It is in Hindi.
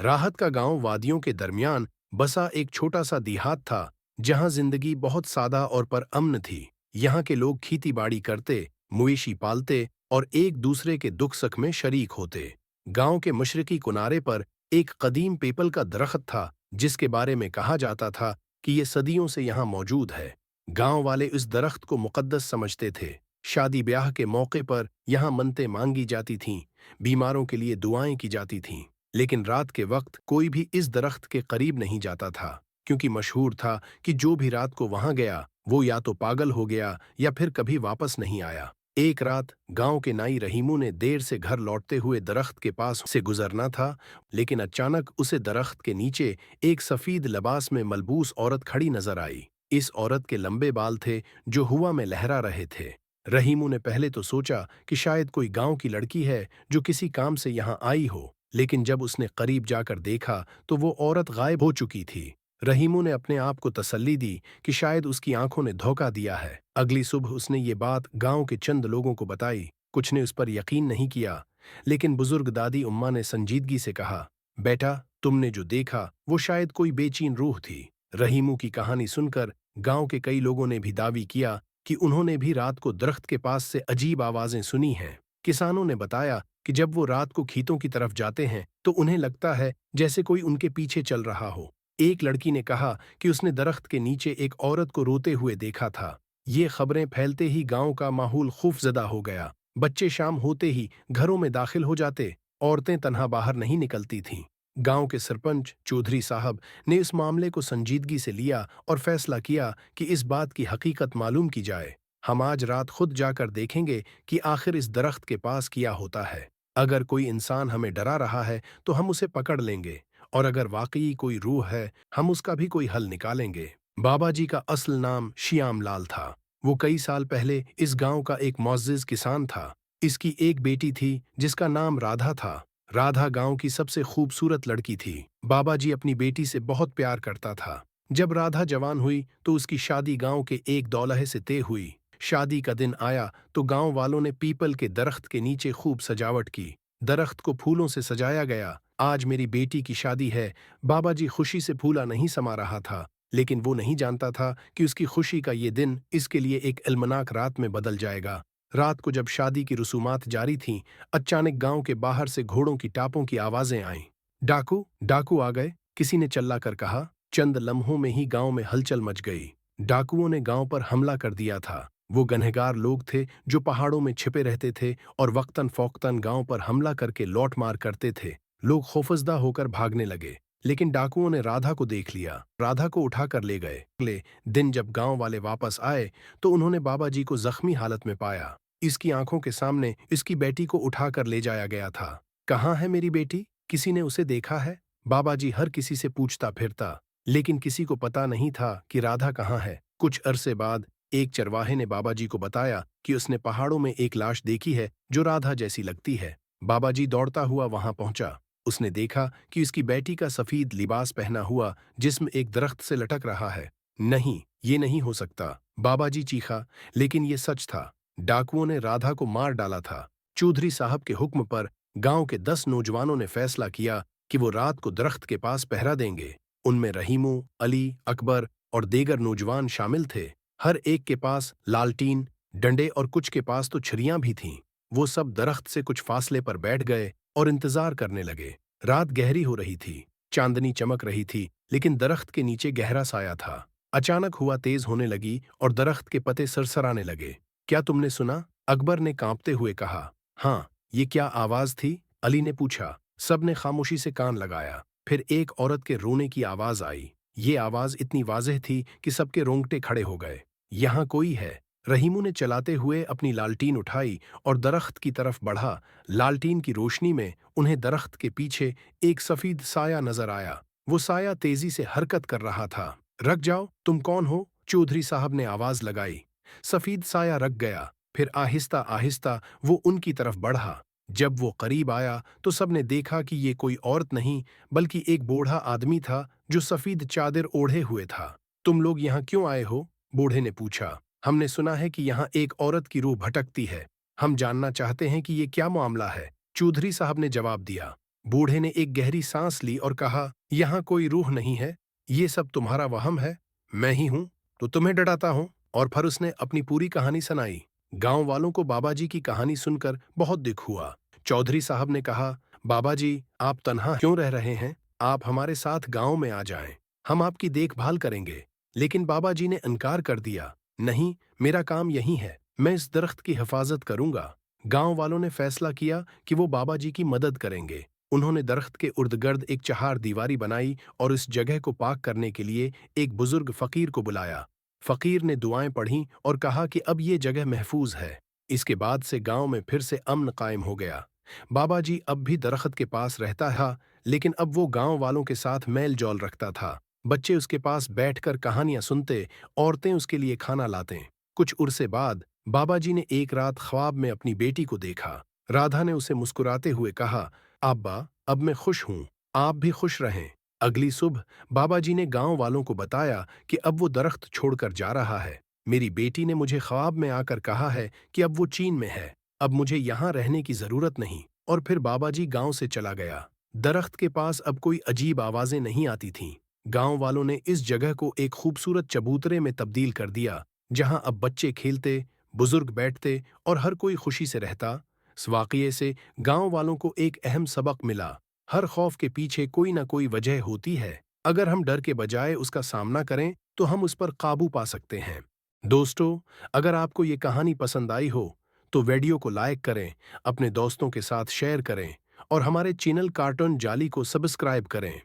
राहत का गांव वादियों के दरमियान बसा एक छोटा सा देहात था, जहां जिंदगी बहुत सादा और पर अमन थी। यहाँ के लोग खेती बाड़ी करते, मवेशी पालते और एक दूसरे के दुख सुख में शरीक होते। गांव के मशरकी किनारे पर एक कदीम पीपल का दरख्त था, जिसके बारे में कहा जाता था कि ये सदियों से यहाँ मौजूद है। गांव वाले इस दरख्त को मुकद्दस समझते थे। शादी ब्याह के मौके पर यहाँ मन्नतें मांगी जाती थीं, बीमारों के लिए दुआएं की जाती थीं। लेकिन रात के वक्त कोई भी इस दरख्त के करीब नहीं जाता था, क्योंकि मशहूर था कि जो भी रात को वहां गया वो या तो पागल हो गया या फिर कभी वापस नहीं आया। एक रात गांव के नाई रहीमू ने देर से घर लौटते हुए दरख्त के पास से गुजरना था, लेकिन अचानक उसे दरख्त के नीचे एक सफेद लिबास में मलबूस औरत खड़ी नजर आई। इस औरत के लंबे बाल थे जो हवा में लहरा रहे थे। रहीमू ने पहले तो सोचा कि शायद कोई गांव की लड़की है जो किसी काम से यहाँ आई हो, लेकिन जब उसने करीब जाकर देखा तो वो औरत गायब हो चुकी थी। रहीमू ने अपने आप को तसल्ली दी कि शायद उसकी आंखों ने धोखा दिया है। अगली सुबह उसने ये बात गांव के चंद लोगों को बताई। कुछ ने उस पर यकीन नहीं किया, लेकिन बुजुर्ग दादी उम्मा ने संजीदगी से कहा, बेटा, तुमने जो देखा वो शायद कोई बेचैन रूह थी। रहीमू की कहानी सुनकर गांव के कई लोगों ने भी दावी किया कि उन्होंने भी रात को दरख्त के पास से अजीब आवाजें सुनी हैं। किसानों ने बताया कि जब वो रात को खेतों की तरफ जाते हैं तो उन्हें लगता है जैसे कोई उनके पीछे चल रहा हो। एक लड़की ने कहा कि उसने दरख्त के नीचे एक औरत को रोते हुए देखा था। ये खबरें फैलते ही गांव का माहौल खौफजदा हो गया। बच्चे शाम होते ही घरों में दाखिल हो जाते, औरतें तन्हा बाहर नहीं निकलती थीं। गांव के सरपंच चौधरी साहब ने इस मामले को संजीदगी से लिया और फैसला किया कि इस बात की हकीकत मालूम की जाए। हम आज रात खुद जाकर देखेंगे कि आखिर इस दरख्त के पास क्या होता है। अगर कोई इंसान हमें डरा रहा है तो हम उसे पकड़ लेंगे, और अगर वाकई कोई रूह है हम उसका भी कोई हल निकालेंगे। बाबा जी का असल नाम श्याम लाल था। वो कई साल पहले इस गांव का एक मुअज़्ज़िज़ किसान था। इसकी एक बेटी थी जिसका नाम राधा था। राधा गांव की सबसे खूबसूरत लड़की थी। बाबा जी अपनी बेटी से बहुत प्यार करता था। जब राधा जवान हुई तो उसकी शादी गांव के एक दौलहे से तय हुई। शादी का दिन आया तो गांव वालों ने पीपल के दरख्त के नीचे खूब सजावट की। दरख्त को फूलों से सजाया गया। आज मेरी बेटी की शादी है। बाबा जी खुशी से फूला नहीं समा रहा था, लेकिन वो नहीं जानता था कि उसकी खुशी का ये दिन इसके लिए एक अलमनाक रात में बदल जाएगा। रात को जब शादी की रसूमात जारी थीं, अचानक गांव के बाहर से घोड़ों की टापों की आवाजें आईं। डाकू, डाकू आ गए, किसी ने चिल्लाकर कहा। चंद लम्हों में ही गांव में हलचल मच गई। डाकुओं ने गांव पर हमला कर दिया था। वो गनहगार लोग थे जो पहाड़ों में छिपे रहते थे और वक्तन फौक्तन गांव पर हमला करके लौट मार करते थे। लोग खौफजदा होकर भागने लगे, लेकिन डाकुओं ने राधा को देख लिया। राधा को उठाकर ले गए। अगले दिन जब गांव वाले वापस आए तो उन्होंने बाबा जी को जख्मी हालत में पाया। इसकी आंखों के सामने इसकी बेटी को उठाकर ले जाया गया था। कहाँ है मेरी बेटी? किसी ने उसे देखा है? बाबा जी हर किसी से पूछता फिरता, लेकिन किसी को पता नहीं था कि राधा कहाँ है। कुछ अरसे बाद एक चरवाहे ने बाबा जी को बताया कि उसने पहाड़ों में एक लाश देखी है जो राधा जैसी लगती है। बाबा जी दौड़ता हुआ वहां पहुंचा। उसने देखा कि उसकी बेटी का सफेद लिबास पहना हुआ जिस्म एक दरख्त से लटक रहा है। नहीं, ये नहीं हो सकता, बाबा जी चीखा, लेकिन ये सच था। डाकुओं ने राधा को मार डाला था। चौधरी साहब के हुक्म पर गांव के 10 नौजवानों ने फैसला किया कि वो रात को दरख्त के पास पहरा देंगे। उनमें रहीमू, अली, अकबर और दीगर नौजवान शामिल थे। हर एक के पास लालटीन, डंडे और कुछ के पास तो छुरियां भी थीं। वो सब दरख्त से कुछ फासले पर बैठ गए और इंतजार करने लगे। रात गहरी हो रही थी, चांदनी चमक रही थी, लेकिन दरख्त के नीचे गहरा साया था। अचानक हवा तेज होने लगी और दरख्त के पत्ते सरसराने लगे। क्या तुमने सुना? अकबर ने कांपते हुए कहा। हाँ, ये क्या आवाज थी? अली ने पूछा। सबने खामोशी से कान लगाया। फिर एक औरत के रोने की आवाज आई। ये आवाज इतनी वाज़ेह थी कि सबके रोंगटे खड़े हो गए। यहाँ कोई है। रहीमू ने चलाते हुए अपनी लालटीन उठाई और दरख्त की तरफ बढ़ा। लालटीन की रोशनी में उन्हें दरख्त के पीछे एक सफेद साया नजर आया। वो साया तेजी से हरकत कर रहा था। रख जाओ, तुम कौन हो? चौधरी साहब ने आवाज लगाई। सफेद साया रख गया। फिर आहिस्ता आहिस्ता वो उनकी तरफ बढ़ा। जब वो करीब आया तो सबने देखा कि ये कोई औरत नहीं बल्कि एक बूढ़ा आदमी था जो सफेद चादर ओढ़े हुए था। तुम लोग यहाँ क्यों आए हो? बूढ़े ने पूछा। हमने सुना है कि यहाँ एक औरत की रूह भटकती है। हम जानना चाहते हैं कि ये क्या मामला है। चौधरी साहब ने जवाब दिया। बूढ़े ने एक गहरी सांस ली और कहा, यहाँ कोई रूह नहीं है, ये सब तुम्हारा वहम है। मैं ही हूं तो तुम्हें डराता हूं। और फिर उसने अपनी पूरी कहानी सुनाई। गांव वालों को बाबा जी की कहानी सुनकर बहुत दुख हुआ। चौधरी साहब ने कहा, बाबा जी, आप तन्हा क्यों रह रहे हैं? आप हमारे साथ गांव में आ जाएं, हम आपकी देखभाल करेंगे। लेकिन बाबा जी ने इनकार कर दिया। नहीं, मेरा काम यही है, मैं इस दरख्त की हिफाजत करूंगा। गांव वालों ने फैसला किया कि वो बाबा जी की मदद करेंगे। उन्होंने दरख्त के उर्द-गर्द एक चहार दीवारी बनाई और इस जगह को पाक करने के लिए एक बुजुर्ग फकीर को बुलाया। फकीर ने दुआएं पढ़ीं और कहा कि अब ये जगह महफूज है। इसके बाद से गांव में फिर से अमन कायम हो गया। बाबा जी अब भी दरख्त के पास रहता था, लेकिन अब वो गांव वालों के साथ मेल जोल रखता था। बच्चे उसके पास बैठकर कहानियां सुनते, औरतें उसके लिए खाना लाते। कुछ उरसे बाद बाबा जी ने एक रात ख्वाब में अपनी बेटी को देखा। राधा ने उसे मुस्कुराते हुए कहा, अब्बा, अब मैं खुश हूं, आप भी खुश रहें। अगली सुबह बाबा जी ने गांव वालों को बताया कि अब वो दरख्त छोड़कर जा रहा है। मेरी बेटी ने मुझे ख्वाब में आकर कहा है कि अब वो चीन में है, अब मुझे यहाँ रहने की जरूरत नहीं। और फिर बाबा जी गांव से चला गया। दरख्त के पास अब कोई अजीब आवाजें नहीं आती थीं। गांव वालों ने इस जगह को एक खूबसूरत चबूतरे में तब्दील कर दिया, जहां अब बच्चे खेलते, बुजुर्ग बैठते और हर कोई खुशी से रहता। इस वाकये से गांव वालों को एक अहम सबक मिला। हर खौफ के पीछे कोई ना कोई वजह होती है। अगर हम डर के बजाय उसका सामना करें तो हम उस पर काबू पा सकते हैं। दोस्तों, अगर आपको ये कहानी पसंद आई हो तो वीडियो को लाइक करें, अपने दोस्तों के साथ शेयर करें और हमारे चैनल कार्टून जाली को सब्सक्राइब करें।